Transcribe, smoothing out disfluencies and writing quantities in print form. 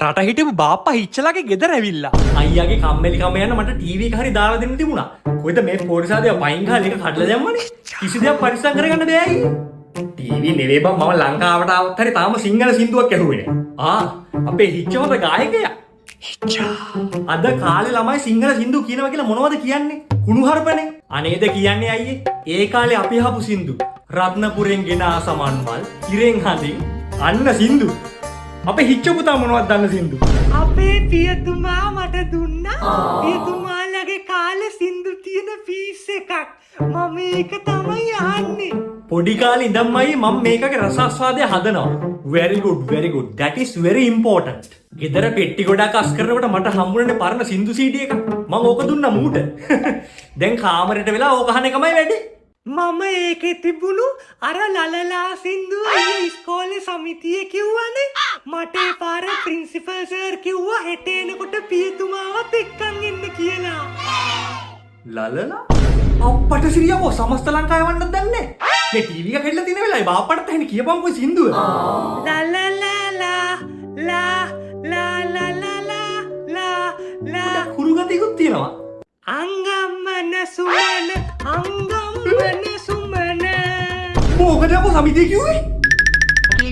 රට හිටපු බාප්පා හිච්චලාගේ ගෙදර ඇවිල්ලා. අයියාගේ කම්මැලිකම යන මට ටීවී එක හරි දාලා දෙන්න තිබුණා. කොහෙද මේ පොරිසාදේ පයින් ගහලා එක කඩලා දැම්මනේ. කිසි දෙයක් පරිස්සම් කරගන්න බෑ අයියේ. ටීවී නෙවෙයි බං මම ලංකාවට ආවත් හරි තාම සිංහල සින්දුවක් ඇහුවේ නෑ. අපේ හිච්චවද ගායකයා. හිච්චා. අද කාලේ ළමයි සිංහල සින්දු කියනවා කියලා මොනවද කියන්නේ? කුණුහරුපනේ. අනේද කියන්නේ අයියේ. ඒ කාලේ අපි අහපු සින්දු. රත්නපුරෙන් ගෙන ආසමන්මල්, ඉරෙන් හඳින් අන්න සින්දු. අපේ හිච්ච පුතා මොනවද දන්න සින්දු? අපේ පියතුමා මට දුන්නා. පියතුමාලගේ කාලේ සින්දු තියෙන පීස් එකක්. මම ඒක තමයි අහන්නේ. පොඩි කාලේ ඉඳන්මයි මම මේකගේ රසාස්වාදය හදනවා. very good. That is very important. ගෙදර පෙට්ටි ගොඩක් අස් කරනකොට මට හම්බුනේ පරණ සින්දු CD එකක්. මම ඕක දුන්නා මූට. දැන් කාමරේට වෙලා ඕක අහන එකමයි වැඩි. මම ඒකේ තිබුණු අර ලලලා සින්දුව ඉස්කෝලේ සමිතියේ කිව්වනේ. මට ඒ පාර ප්‍රින්සිපල් සර් කිව්වා හෙට එනකොට පියතුමාවත් එක්කන් එන්න කියලා. ලලලා අප්පට සිරියකෝ සමස්ත ලංකාවේ වන්නත් දන්නේ. මේ ටීවී එක හෙල්ල තියෙන වෙලාවේ බාප්පට තහින් කියපන්කෝ සින්දුව. ලා කුරුගතියකුත් තියෙනවා. අංගම්මන සුමන මොකද අපෝ සමිතිය කිව්වේ?